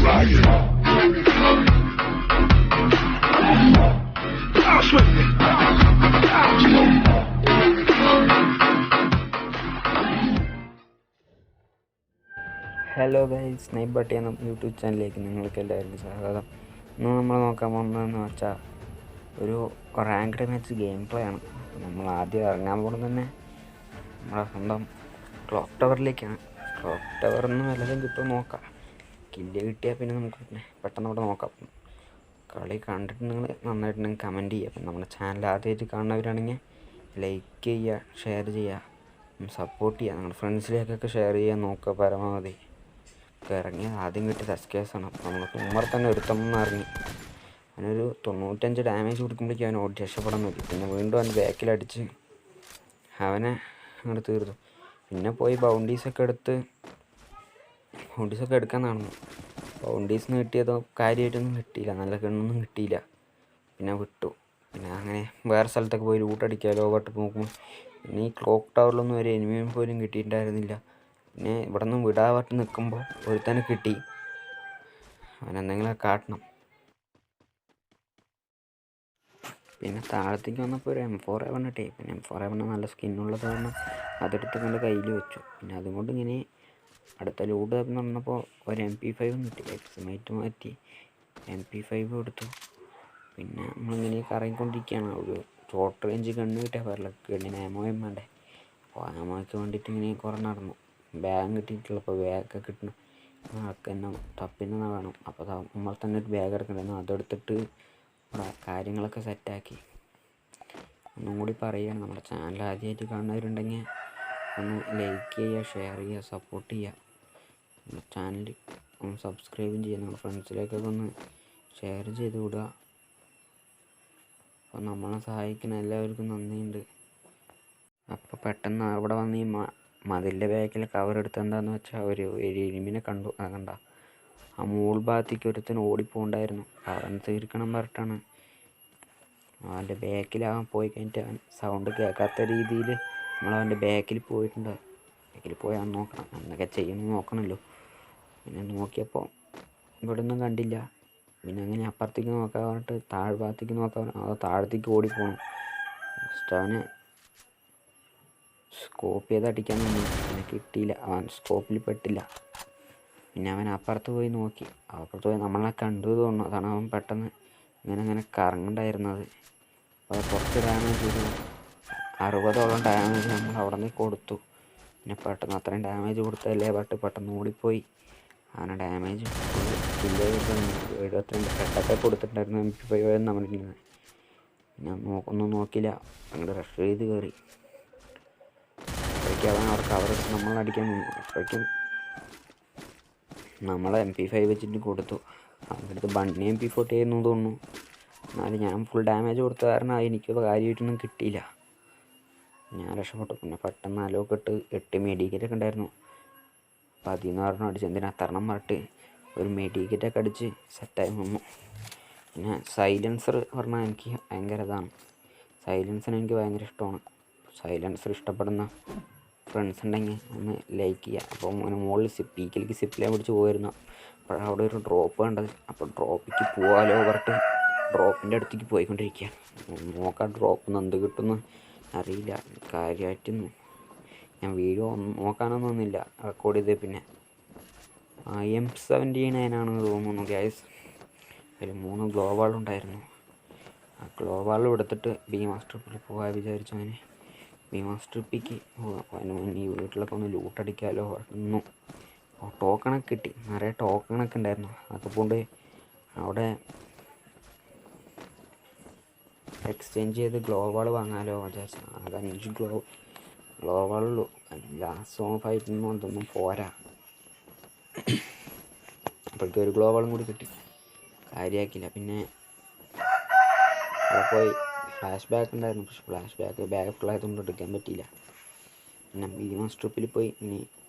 Hello guys, snipe ബട്ടി എന്ന YouTube ചാനലിലേക്ക് നിങ്ങൾക്ക് എല്ലാവർക്കും സ്വാഗതം. ഇന്ന് നമ്മൾ നോക്കാൻ പോകുന്നതെന്ന് വെച്ചാൽ ഒരു റാങ്ക്ഡ് മാച്ച് ഗെയിം പ്ലേ ആണ്. നമ്മൾ ആദ്യം ഇറങ്ങാൻ പോകുന്നത് തന്നെ നമ്മളെ സ്വന്തം ക്ലോക്ക് ടവറിലേക്കാണ്. ക്ലോക്ക് ടവറിൽ നിന്ന് വല്ലതും കിട്ടുമോ നോക്കാം. കില്ല് കിട്ടിയാൽ പിന്നെ നമുക്ക് പെട്ടെന്ന് അവിടെ നോക്കാം. കളി കണ്ടിട്ടുണ്ടെങ്കിൽ നന്നായിട്ടുണ്ടെങ്കിൽ കമൻറ്റ് ചെയ്യുക. പിന്നെ നമ്മുടെ ചാനൽ ആദ്യമായിട്ട് കാണുന്നവരാണെങ്കിൽ ലൈക്ക് ചെയ്യുക, ഷെയർ ചെയ്യുക, സപ്പോർട്ട് ചെയ്യുക. നിങ്ങളുടെ ഫ്രണ്ട്സിലേക്കൊക്കെ ഷെയർ ചെയ്യാൻ നോക്കുക പരമാവധി. ഇറങ്ങി ആദ്യം കിട്ടിയത് എസ്കേസാണ്. അപ്പോൾ നമ്മൾ ഉമ്മർ തന്നെ ഒരുത്തമെന്ന് ഇറങ്ങി അവനൊരു 95 ഡാമേജ് കൊടുക്കുമ്പോഴേക്കും അവൻ ഓടി രക്ഷപ്പെടാൻ നോക്കി. പിന്നെ വീണ്ടും അവൻ്റെ ബാക്കിലടിച്ച് അവനെ അങ്ങോട്ട് തീർത്തു. പിന്നെ പോയി ബൗണ്ടീസൊക്കെ എടുക്കാൻ നടന്നു. ബൗണ്ടീസിന് കിട്ടിയതോ കാര്യമായിട്ടൊന്നും കിട്ടിയില്ല, നല്ല ഗണ്ണൊന്നും കിട്ടിയില്ല. പിന്നെ വിട്ടു. പിന്നെ അങ്ങനെ വേറെ സ്ഥലത്തൊക്കെ പോയി ലൂട്ടടിക്കാമല്ലോ പട്ട് നോക്കുമ്പോൾ പിന്നെ ഈ ക്ലോക്ക് ടവറിലൊന്നും ഒരു എനിമിയും പോലും കിട്ടിയിട്ടുണ്ടായിരുന്നില്ല. പിന്നെ ഇവിടെ നിന്ന് വിടാവാട്ട് നിൽക്കുമ്പോൾ ഒരുത്തനെ കിട്ടി. അവനെന്തെങ്കിലും കാട്ടണം. പിന്നെ താഴത്തേക്ക് വന്നപ്പോൾ ഒരു M4A1 കിട്ടി. പിന്നെ M4A1 നല്ല സ്കിന്നുള്ളത് കാരണം അതെടുത്ത് കൊണ്ട് കയ്യിൽ വെച്ചു. പിന്നെ അതുകൊണ്ട് ഇങ്ങനെ അടുത്ത ലൂട്ട് നടന്നപ്പോൾ ഒരു MP5 കിട്ടി. എക്സ്മേറ്റ് മാറ്റി MP5 എടുത്തു. പിന്നെ നമ്മളിങ്ങനെ കറങ്ങിക്കൊണ്ടിരിക്കുകയാണ്. ഒരു ഷോർട്ട് റേഞ്ച് ഗണ്ണ് കിട്ടിയാൽ പറയില്ല, ഗണ്ണിന് ആമോയും വേണ്ടേ. അപ്പോൾ ആമോയ്ക്ക് വേണ്ടിയിട്ട് ഇങ്ങനെ കുറേ നടന്നു. ബാഗ് കിട്ടിയിട്ടുള്ളൂ. അപ്പോൾ ബാഗൊക്കെ കിട്ടണം, തന്നെ തപ്പിന്ന് വേണം. അപ്പോൾ നമ്മൾ തന്നെ ഒരു ബാഗ് എടുക്കണ്ടായിരുന്നു. അതെടുത്തിട്ട് ഇവിടെ കാര്യങ്ങളൊക്കെ സെറ്റാക്കി. ഒന്നും കൂടി പറയുകയാണ്, നമ്മുടെ ചാനൽ ആദ്യമായിട്ട് കാണുന്നവരുണ്ടെങ്കിൽ ഒന്ന് ലൈക്ക് ചെയ്യുക, ഷെയർ ചെയ്യുക, സപ്പോർട്ട് ചെയ്യുക. നമ്മുടെ ചാനൽ ഒന്ന് സബ്സ്ക്രൈബും ചെയ്യുക. നമ്മുടെ ഫ്രണ്ട്സിലേക്കൊക്കെ ഒന്ന് ഷെയർ ചെയ്ത് വിടുക. അപ്പോൾ നമ്മളെ സഹായിക്കുന്ന എല്ലാവർക്കും നന്ദിയുണ്ട്. അപ്പോൾ പെട്ടെന്ന് അവിടെ വന്ന് ഈ മതിലിൻ്റെ ബാക്കിൽ കവർ എടുത്ത് എന്താന്ന് വെച്ചാൽ ഒരു എരുമിനെ കണ്ടു. കണ്ട ആ മൂൾ ഭാഗത്തേക്ക് ഒരുത്തന് ഓടിപ്പോണ്ടായിരുന്നു. അവൻ തീർക്കണം പറഞ്ഞിട്ടാണ് അവൻ്റെ ബാക്കിലാവാൻ പോയി കഴിഞ്ഞിട്ട് അവൻ സൗണ്ട് കേൾക്കാത്ത രീതിയിൽ നമ്മളവൻ്റെ ബാക്കിൽ പോയിട്ടുണ്ട്. ബാക്കിൽ പോയാൽ നോക്കണം, എന്തൊക്കെ ചെയ്യുമെന്ന് നോക്കണമല്ലോ. പിന്നെ നോക്കിയപ്പോൾ ഇവിടെ ഒന്നും കണ്ടില്ല. പിന്നെ അങ്ങനെ അപ്പുറത്തേക്ക് നോക്കാൻ പറഞ്ഞിട്ട് താഴ്ഭാഗത്തേക്ക് നോക്കാൻ താഴത്തേക്ക് ഓടിപ്പോകണം. ഫസ്റ്റ് അവന് സ്കോപ്പ് ചെയ്ത് അടിക്കാൻ നിന്നു. അവനെ കിട്ടിയില്ല, അവൻ സ്കോപ്പിൽ പെട്ടില്ല. പിന്നെ അവൻ അപ്പുറത്ത് പോയി നോക്കി. അപ്പുറത്ത് പോയി നമ്മളെ കണ്ടു തോന്നുന്നു. അതാണ് അവൻ പെട്ടെന്ന് ഇങ്ങനെ കറങ്ങുണ്ടായിരുന്നത്. അപ്പോൾ കുറച്ച് ഡാമേജ് ചെയ്തു. 60ഓളം ഡാമേജ് നമ്മൾ അവിടെ നിന്ന് കൊടുത്തു. പിന്നെ പെട്ടെന്ന് അത്രയും ഡാമേജ് കൊടുത്തല്ലേ പെട്ടെന്ന് ഓടിപ്പോയി. അവനെ ഡാമേജ് കില്ല് 72 ഹെഡൊക്കെ കൊടുത്തിട്ടുണ്ടായിരുന്നു. MP5 നമ്മളിരുന്നത്. ഞാൻ ഒന്നും നോക്കില്ല, അങ്ങോട്ട് റഷ് ചെയ്ത് കയറി. അപ്പോഴേക്കും അവൻ അവിടെ കവറിട്ട് നമ്മളടിക്കാൻ നിന്നു. അപ്പോഴേക്കും നമ്മളെ MP5 വെച്ചിട്ട് കൊടുത്തു. അവൻ്റെ ബണ്ണി MP40 ആയിരുന്നു തോന്നുന്നു. എന്നാലും ഞാൻ ഫുൾ ഡാമേജ് കൊടുത്ത കാരണം എനിക്ക് കാര്യമായിട്ടൊന്നും കിട്ടിയില്ല. ഞാൻ രക്ഷപ്പെട്ടു. പിന്നെ പെട്ടെന്ന് അലോക്ക് 8 മെഡിക്കറ്റൊക്കെ ഉണ്ടായിരുന്നു. അപ്പോൾ അതിൽ നിന്ന് പറഞ്ഞു അടിച്ച് എന്തിനാ അത്തരണം പറഞ്ഞിട്ട് ഒരു മെഡിക്കറ്റൊക്കെ അടിച്ച് സെറ്റായി വന്നു. പിന്നെ സൈലൻസർ പറഞ്ഞാൽ എനിക്ക് ഭയങ്കര ഇതാണ്. സൈലൻസർ എനിക്ക് ഭയങ്കര ഇഷ്ടമാണ്. സൈലൻസർ ഇഷ്ടപ്പെടുന്ന ഫ്രണ്ട്സ് ഉണ്ടെങ്കിൽ ഒന്ന് ലൈക്ക് ചെയ്യുക. അപ്പോൾ അങ്ങനെ മുകളിൽ പീക്കിലേക്ക് സിപ്പിലാൻ പിടിച്ച് പോയിരുന്നു. അപ്പോഴാണ് അവിടെ ഒരു ഡ്രോപ്പ് കണ്ടത്. അപ്പോൾ ഡ്രോപ്പിലേക്ക് പോകാലോ പറഞ്ഞിട്ട് ഡ്രോപ്പിൻ്റെ അടുത്തേക്ക് പോയിക്കൊണ്ടിരിക്കുകയാണ്. നോക്കാം ഡ്രോപ്പ് എന്ത് കിട്ടുമെന്ന് അറിയില്ല. കാര്യമായിട്ടൊന്നും ഞാൻ വീഡിയോ നോക്കാനൊന്നും ഒന്നുമില്ല, റെക്കോർഡ് ചെയ്ത്. പിന്നെ M79 ആണെന്ന് തോന്നുന്നു ഗൈസ്. അതിൽ 3 ഗ്ലോബാളുണ്ടായിരുന്നു. ആ ഗ്ലോബാളും എടുത്തിട്ട് B-Master ട്രിപ്പിൽ പോകാൻ വിചാരിച്ചു. അങ്ങനെ B-Master ട്രിപ്പിക്ക് ഈ വീട്ടിലൊക്കെ ഒന്ന് ലൂട്ടടിക്കാമല്ലോ പറഞ്ഞു. ടോക്കണൊക്കെ കിട്ടി, നിറയെ ടോക്കണൊക്കെ ഉണ്ടായിരുന്നു. അതൊക്കെ കൊണ്ട് അവിടെ എക്സ്ചേഞ്ച് ചെയ്ത് ഗ്ലോബാൾ വാങ്ങാമല്ലോ വിചാരിച്ചു. അത് 5 ഗ്ലോബാളുള്ളൂ. ലാസ്റ്റ് സോൺ ഫൈറ്റിനൊന്നും അതൊന്നും പോരാ. അപ്പോഴേക്കും ഒരു ഗ്ലോബാളും കൂടി കിട്ടി, കാര്യമാക്കില്ല. പിന്നെ അവിടെ പോയി ഫ്ലാഷ് ബാക്ക് ഉണ്ടായിരുന്നു. പക്ഷെ ഫ്ലാഷ് ബാഗ് ഫുള്ളായതുകൊണ്ട് എടുക്കാൻ പറ്റിയില്ല. പിന്നെ B-Master ട്രിപ്പിൽ പോയി ഇനി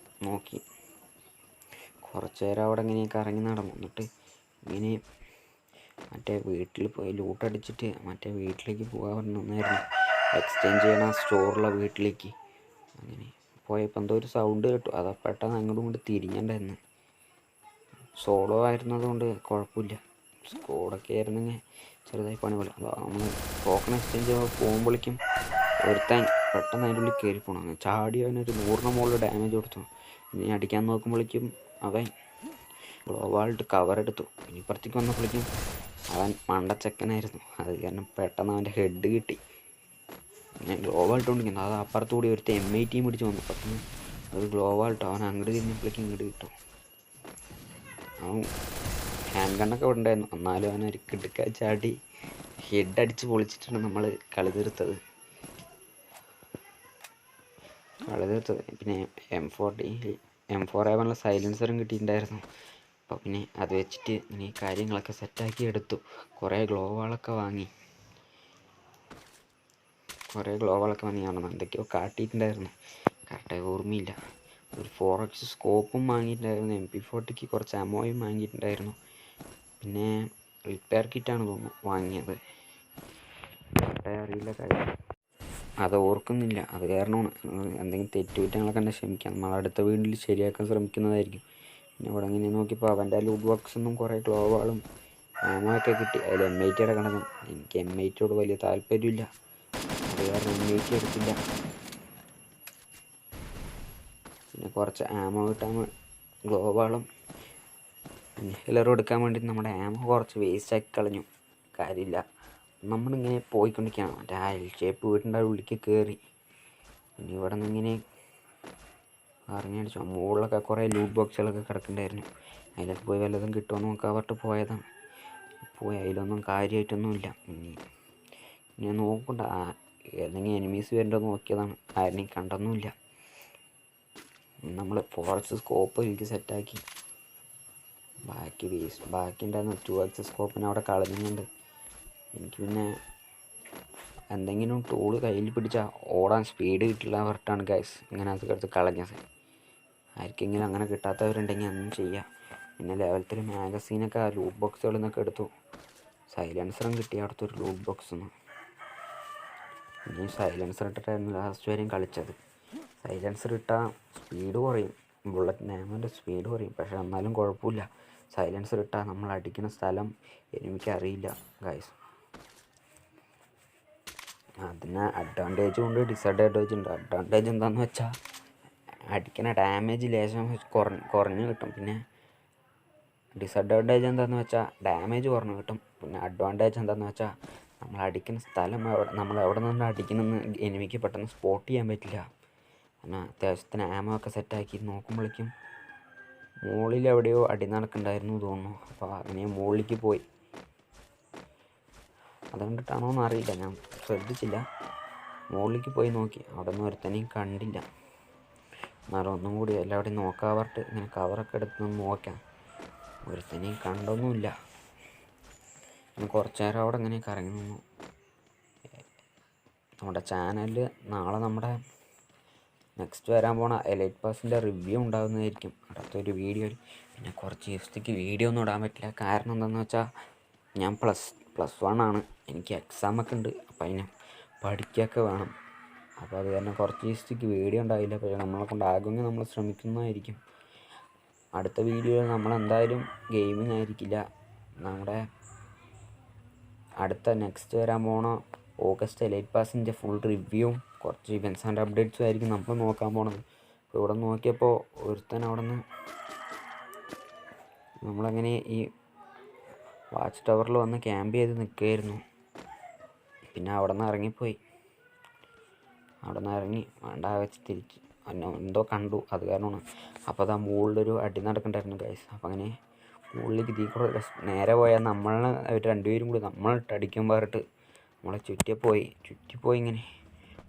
നോക്കി കുറച്ച് നേരം അവിടെ ഇങ്ങനെയൊക്കെ ഇറങ്ങി നടന്നു. എന്നിട്ട് ഇങ്ങനെ മറ്റേ വീട്ടിൽ പോയി ലൂട്ടടിച്ചിട്ട് മറ്റേ വീട്ടിലേക്ക് പോകാൻ പറഞ്ഞായിരുന്നു, എക്സ്ചേഞ്ച് ചെയ്യണ സ്റ്റോറുള്ള വീട്ടിലേക്ക്. അങ്ങനെ പോയപ്പോൾ എന്തോ ഒരു സൗണ്ട് കേട്ടു. അത് പെട്ടെന്ന് അങ്ങോട്ടും ഇങ്ങോട്ട് തിരിഞ്ഞിട്ടുണ്ടായിരുന്നു. സോളോ ആയിരുന്നത് കൊണ്ട് കുഴപ്പമില്ല. സ്കോഡൊക്കെ ആയിരുന്നെങ്കിൽ ചെറുതായി പണി പോലെ. അപ്പോൾ നമ്മൾ ടോക്കൺ എക്സ്ചേഞ്ച് പോകുമ്പോഴേക്കും ഒരുത്താൻ പെട്ടെന്ന് അതിൻ്റെ ഉള്ളിൽ കയറി പോകണം. അങ്ങനെ ചാടി അവനൊരു 100ന് മുകളിൽ ഡാമേജ് കൊടുത്തു. ഇനി അടിക്കാൻ നോക്കുമ്പോഴേക്കും അവൻ ഗ്ലോവാൾട്ട് കവറെടുത്തു. ഇനി ഇപ്പുറത്തേക്ക് വന്നപ്പോഴേക്കും അവൻ മണ്ടച്ചക്കനായിരുന്നു. അത് കാരണം പെട്ടെന്ന് അവൻ്റെ ഹെഡ് കിട്ടി. ഞാൻ ഗ്ലോവാൾട്ട് കൊണ്ടിരിക്കുന്നു. അത് അപ്പുറത്തുകൂടി ഒരുത്ത M18 പിടിച്ച് വന്നു. പെട്ടെന്ന് ഒരു ഗ്ലോവാൾട്ട് അവൻ അങ്ങോട്ട് തിരിഞ്ഞപ്പോഴേക്കും ഇങ്ങോട്ട് കിട്ടും. അവൻ ഹാൻഡ് ഗണ്ണൊക്കെ ഉണ്ടായിരുന്നു. എന്നാലും അവൻ ഒരു കിടുക്ക ചാടി ഹെഡ് അടിച്ച് പൊളിച്ചിട്ടാണ് നമ്മൾ കളി തീർത്തത്. പിന്നെ M4A1 സൈലൻസറും കിട്ടിയിട്ടുണ്ടായിരുന്നു. അപ്പോൾ പിന്നെ അത് വെച്ചിട്ട് ഇനി കാര്യങ്ങളൊക്കെ സെറ്റാക്കി എടുത്തു. കുറേ ഗ്ലോവാളൊക്കെ വാങ്ങി കാണണം. എന്തൊക്കെയോ കാട്ടിയിട്ടുണ്ടായിരുന്നു, കറക്റ്റായി ഓർമ്മയില്ല. ഒരു 4x സ്കോപ്പും വാങ്ങിയിട്ടുണ്ടായിരുന്നു. MP40 കുറച്ച് അമോയും വാങ്ങിയിട്ടുണ്ടായിരുന്നു. പിന്നെ റിപ്പയർ കിറ്റാണ് തോന്നുന്നു വാങ്ങിയത്. കറക്റ്റായി അറിയില്ല കാര്യം, അത് ഓർക്കുന്നില്ല. അത് കാരണമാണ് എന്തെങ്കിലും തെറ്റുകുറ്റങ്ങളൊക്കെ ഉണ്ടെങ്കിൽ ക്ഷമിക്കാം. നമ്മൾ അടുത്ത വീട്ടിൽ ശരിയാക്കാൻ ശ്രമിക്കുന്നതായിരിക്കും. പിന്നെ ഇവിടെ ഇങ്ങനെ നോക്കിയപ്പോൾ അവൻ്റെ ലൂട്ട് ബോക്സൊന്നും കുറേ ഗ്ലോവാളും ആമൊക്കെ കിട്ടി. അതിൽ M80 കിടക്കണം. എനിക്ക് M80 വലിയ താല്പര്യമില്ല. അത് കാരണം M80 എടുത്തില്ല. പിന്നെ കുറച്ച് ആമോ കിട്ടാൻ ഗ്ലോവാളും ഇൻഹേലറും എടുക്കാൻ വേണ്ടി നമ്മുടെ ആമോ കുറച്ച് വേസ്റ്റാക്കി കളഞ്ഞു. കാര്യമില്ല, നമ്മളിങ്ങനെ പോയിക്കൊണ്ടിരിക്കുകയാണ്. മറ്റേ ആ എൽ ഷേപ്പ് വീടിൻ്റെ ഉള്ളിലേക്ക് കയറി. പിന്നെ ഇവിടെ നിന്ന് ഇങ്ങനെ അറിഞ്ഞടിച്ചു. മുകളിലൊക്കെ കുറേ ലൂട്ട് ബോക്സുകളൊക്കെ കിടക്കുന്നുണ്ടായിരുന്നു. അതിലൊക്കെ പോയി വല്ലതും കിട്ടുമെന്ന് നോക്കാൻ പറഞ്ഞിട്ട് പോയതാണ്. പോയി അതിലൊന്നും കാര്യമായിട്ടൊന്നുമില്ല. ഇനി നോക്കണ്ട, ഏതെങ്കിലും എനിമീസ് വരുന്നുണ്ടോ നോക്കിയതാണ്. ആരെയും കണ്ടൊന്നുമില്ല. നമ്മൾ ഫോറസ്റ്റ് സ്കോപ്പ് എനിക്ക് സെറ്റാക്കി. ബാക്കി ഉണ്ടായിരുന്ന 2x സ്കോപ്പിന് അവിടെ കളഞ്ഞുകൊണ്ട് എനിക്ക് പിന്നെ എന്തെങ്കിലും ടൂള് കയ്യിൽ പിടിച്ചാൽ ഓടാൻ സ്പീഡ് കിട്ടില്ല പറഞ്ഞിട്ടാണ് ഗൈസ് ഇങ്ങനെ അത് എടുത്ത് കളഞ്ഞത്. ആർക്കെങ്കിലും അങ്ങനെ കിട്ടാത്തവരുണ്ടെങ്കിൽ ഒന്നും ചെയ്യാം. പിന്നെ ലെവലത്തിൽ മാഗസീനൊക്കെ ആ ലൂട്ട് ബോക്സുകളിൽ നിന്നൊക്കെ എടുത്തു. സൈലൻസറും കിട്ടി അവിടുത്തെ ഒരു ലൂട്ട് ബോക്സിൽ നിന്ന്. ഇനി സൈലൻസർ ഇട്ടിട്ടായിരുന്നു ലാസ്റ്റ് വരെയും കളിച്ചത്. സൈലൻസർ ഇട്ടാൽ സ്പീഡ് കുറയും, ബുള്ളറ്റ് ആമോൻ്റെ സ്പീഡ് കുറയും. പക്ഷേ എന്നാലും കുഴപ്പമില്ല. സൈലൻസർ ഇട്ടാൽ നമ്മൾ അടിക്കുന്ന സ്ഥലം എനിക്കറിയില്ല ഗൈസ്. അതിന് അഡ്വാൻറ്റേജും ഉണ്ട് ഡിസഡ്വാൻറ്റേജും ഉണ്ട്. അഡ്വാൻറ്റേജ് എന്താണെന്ന് വെച്ചാൽ അടിക്കുന്ന ഡാമേജ് ലേശം കുറഞ്ഞ് കിട്ടും. പിന്നെ ഡിസഡ്വാൻറ്റേജ് എന്താണെന്ന് വെച്ചാൽ ഡാമേജ് കുറഞ്ഞ് കിട്ടും. പിന്നെ അഡ്വാൻറ്റേജ് എന്താണെന്ന് വെച്ചാൽ നമ്മൾ അടിക്കുന്ന സ്ഥലം നമ്മൾ എവിടെ നിന്ന് അടിക്കുന്നെന്ന് എനിമിക്ക് പെട്ടെന്ന് സ്പോട്ട് ചെയ്യാൻ പറ്റില്ല. പിന്നെ അത്യാവശ്യത്തിന് ആമോ ഒക്കെ സെറ്റാക്കി നോക്കുമ്പോഴേക്കും മുകളിൽ എവിടെയോ അടി നടക്കുന്നുണ്ടായിരുന്നു തോന്നുന്നു. അപ്പോൾ അങ്ങനെ മുകളിലേക്ക് പോയി. അതുകൊണ്ടിട്ടാണോ എന്നറിയില്ല, ഞാൻ ശ്രദ്ധിച്ചില്ല. മുകളിലേക്ക് പോയി നോക്കി, അവിടെ നിന്ന് ഒരുത്തനെയും കണ്ടില്ല. എന്നാലും ഒന്നും കൂടി എല്ലാവരുടെയും നോക്കാവറട്ട് ഇങ്ങനെ കവറൊക്കെ എടുത്ത് നോക്കാം. ഒരുത്തനെയും കണ്ടൊന്നുമില്ല. പിന്നെ കുറച്ച് നേരം അവിടെ ഇങ്ങനെ കറങ്ങി നിന്നു. നമ്മുടെ ചാനലിൽ നാളെ നമ്മുടെ നെക്സ്റ്റ് വരാൻ പോണ എലൈറ്റ് പാസിൻ്റെ റിവ്യൂ ഉണ്ടാകുന്നതായിരിക്കും അടുത്തൊരു വീഡിയോയിൽ. പിന്നെ കുറച്ച് ദിവസത്തേക്ക് വീഡിയോ ഒന്നും ഇടാൻ പറ്റില്ല. കാരണം എന്താണെന്ന് വെച്ചാൽ ഞാൻ പ്ലസ് 1 ആണ്. എനിക്ക് എക്സാമൊക്കെ ഉണ്ട്. അപ്പോൾ അതിന് പഠിക്കുകയൊക്കെ വേണം. അപ്പോൾ അത് കാരണം കുറച്ച് ദിവസത്തേക്ക് വീഡിയോ ഉണ്ടാവില്ല. പക്ഷേ നമ്മളെ കൊണ്ടാകുമെങ്കിൽ നമ്മൾ ശ്രമിക്കുന്നതായിരിക്കും. അടുത്ത വീഡിയോയിൽ നമ്മളെന്തായാലും ഗെയിമിംഗ് ആയിരിക്കില്ല. നമ്മുടെ അടുത്ത നെക്സ്റ്റ് വരാൻ പോണ ഓഗസ്റ്റ് എലൈറ്റ് പാസിൻ്റെ ഫുൾ റിവ്യൂവും കുറച്ച് ഇവൻറ്റ്സ് ആൻഡ് അപ്ഡേറ്റ്സും ആയിരിക്കും നമ്മൾ നോക്കാൻ പോണത്. അപ്പോൾ ഇവിടെ നോക്കിയപ്പോൾ ഒരുത്തൻ അവിടെ നിന്ന് നമ്മളങ്ങനെ ഈ വാച്ച് ടവറിൽ വന്ന് ക്യാമ്പ് ചെയ്ത് നിൽക്കുകയായിരുന്നു. പിന്നെ അവിടെ നിന്ന് ഇറങ്ങിപ്പോയി. അവിടെ നിന്ന് ഇറങ്ങി വേണ്ട വെച്ച് തിരിച്ച് എന്തോ കണ്ടു, അത് കാരണമാണ്. അപ്പോൾ അത് ആ മുകളിലൊരു അടി നടക്കണ്ടായിരുന്നു ഗൈസ്. അപ്പോൾ അങ്ങനെ മുകളിലേക്ക് കൂടെ നേരെ പോയാൽ നമ്മളെ അവർ രണ്ടുപേരും കൂടി നമ്മളിട്ട് അടിക്കാൻ പറഞ്ഞിട്ട് നമ്മളെ ചുറ്റിപ്പോയി ഇങ്ങനെ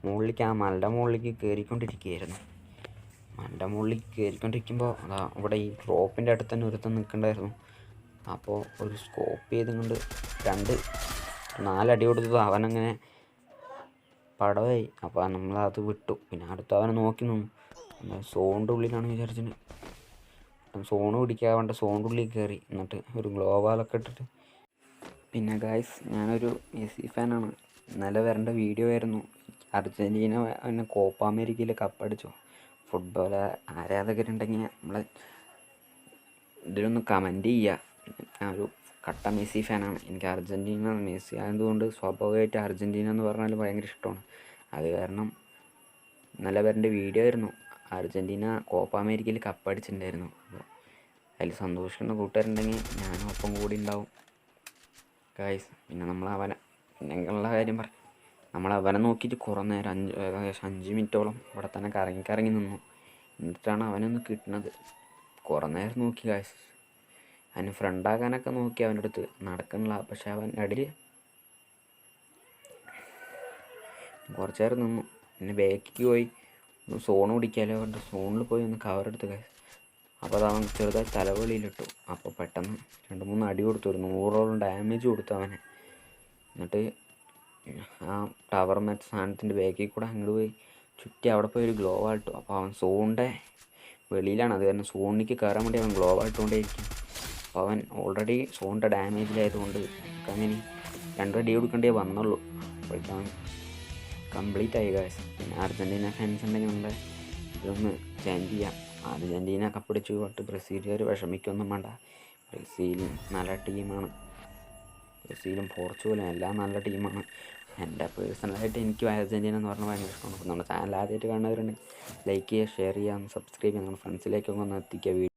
മുകളിലേക്ക് ആ മലയുടെ മുകളിലേക്ക് കയറിക്കൊണ്ടിരിക്കുകയായിരുന്നു. മലയുടെ മുകളിലേക്ക് കയറിക്കൊണ്ടിരിക്കുമ്പോൾ അതാ ഇവിടെ ഈ ഡ്രോപ്പിൻ്റെ അടുത്ത് തന്നെ ഒരുത്തൻ നിൽക്കണ്ടായിരുന്നു. അപ്പോൾ ഒരു സ്കോപ്പ് ചെയ്തുകൊണ്ട് 4 അടി കൊടുത്തത് അവനങ്ങനെ പടവായി. അപ്പോൾ നമ്മളത് വിട്ടു. പിന്നെ അടുത്ത അവനെ നോക്കി നിന്നു. സോണിൻ്റെ ഉള്ളിലാണ് വിചാരിച്ചിട്ട് സോണ് പിടിക്കാവേണ്ട സോണിൻ്റെ ഉള്ളിൽ കയറി. എന്നിട്ട് ഒരു ഗ്ലോവാലൊക്കെ ഇട്ടിട്ട്. പിന്നെ ഗായ്സ്, ഞാനൊരു മെസ്സി ഫാനാണ്. ഇന്നലെ വരേണ്ട വീഡിയോ ആയിരുന്നു. അർജൻറ്റീന പിന്നെ കോപ്പ അമേരിക്കയിൽ കപ്പടിച്ചു. ഫുട്ബോൾ ആരാധകരുണ്ടെങ്കിൽ നമ്മളെ ഇതിലൊന്ന് കമൻറ്റ് ചെയ്യുക. ഞാൻ ഒരു കട്ട മെസ്സി ഫാനാണ്. എനിക്ക് അർജൻറ്റീന മെസ്സി ആയതുകൊണ്ട് സ്വാഭാവികമായിട്ട് അർജൻറ്റീന എന്ന് പറഞ്ഞാൽ ഭയങ്കര ഇഷ്ടമാണ്. അത് കാരണം നല്ല പേരുടെ വീഡിയോ ആയിരുന്നു. അർജൻറ്റീന കോപ്പ അമേരിക്കയിൽ കപ്പടിച്ചിട്ടുണ്ടായിരുന്നു. അപ്പോൾ അതിൽ സന്തോഷിക്കുന്ന കൂട്ടുകാരുണ്ടെങ്കിൽ ഞാനും ഒപ്പം കൂടി ഉണ്ടാവും ഗായ്സ്. പിന്നെ പിന്നെയുള്ള കാര്യം പറയും, അവനെ നോക്കിയിട്ട് കുറേ നേരം ഏകദേശം 5 മിനിറ്റോളം ഇവിടെ തന്നെ കറങ്ങി നിന്നു. എന്നിട്ടാണ് അവനൊന്ന് കിട്ടുന്നത്. കുറേ നേരം നോക്കി ഗായ്സ്. അവന് ഫ്രണ്ടാകാനൊക്കെ നോക്കി അവൻ്റെ അടുത്ത് നടക്കണില്ല. പക്ഷെ അവൻ ഇടയിൽ കുറച്ച് നേരം നിന്നു. പിന്നെ ബാക്കിക്ക് പോയി സോൺ പിടിക്കാമല്ലോ പറഞ്ഞിട്ട് സോണിൽ പോയി ഒന്ന് കവറെടുത്ത് ഗായ്സ്. അപ്പോൾ അത് അവൻ ചെറുതായി തലവെളിയിലിട്ടു. അപ്പോൾ പെട്ടെന്ന് 2-3 അടി കൊടുത്തു, ഒരു 100ഓളം ഡാമേജ് കൊടുത്തു അവനെ. എന്നിട്ട് ആ ടവർ മറ്റ സാധനത്തിൻ്റെ ബാക്കിൽ കൂടെ അങ്ങോട്ട് പോയി ചുറ്റി അവിടെ പോയി ഒരു ഗ്ലോ ആൾട്ടു. അപ്പോൾ അവൻ സോണിൻ്റെ വെളിയിലാണ്. അത് കാരണം സോണിലേക്ക് കയറാൻ വേണ്ടി അവൻ ഗ്ലോ ആൾട്ടുകൊണ്ടേയിരിക്കും. അപ്പോൾ അവൻ ഓൾറെഡി സോണിൻ്റെ ഡാമേജിലായതുകൊണ്ട് അങ്ങനെ 2 അടി കൊടുക്കേണ്ടേ വന്നുള്ളൂ. അപ്പോഴേക്കും അവൻ കംപ്ലീറ്റ് ആയി ഗായ്സ്. പിന്നെ അർജൻറ്റീന ഫാൻസ് ഉണ്ടെങ്കിൽ നമ്മുടെ ഇതൊന്ന് ചേഞ്ച് ചെയ്യാം. അർജൻറ്റീന കപ്പടിച്ചു കൊണ്ട് ബ്രസീലുകാർ വിഷമിക്കൊന്നും വേണ്ട. ബ്രസീൽ നല്ല ടീമാണ്. ബ്രസീലും പോർച്ചുഗലും എല്ലാം നല്ല ടീമാണ്. എൻ്റെ പേഴ്സണലായിട്ട് എനിക്ക് അർജൻറ്റീന എന്ന് പറഞ്ഞാൽ ഭയങ്കര ഇഷ്ടമാണ്. അപ്പോൾ നമ്മുടെ ചാനൽ ആദ്യമായിട്ട് കാണുന്നവരുണ്ടെങ്കിൽ ലൈക്ക് ചെയ്യുക, ഷെയർ ചെയ്യുക, സബ്സ്ക്രൈബ് ചെയ്യുക, നമ്മുടെ ഫ്രണ്ട്സിലേക്കൊക്കെ ഒന്ന് എത്തിക്കുക.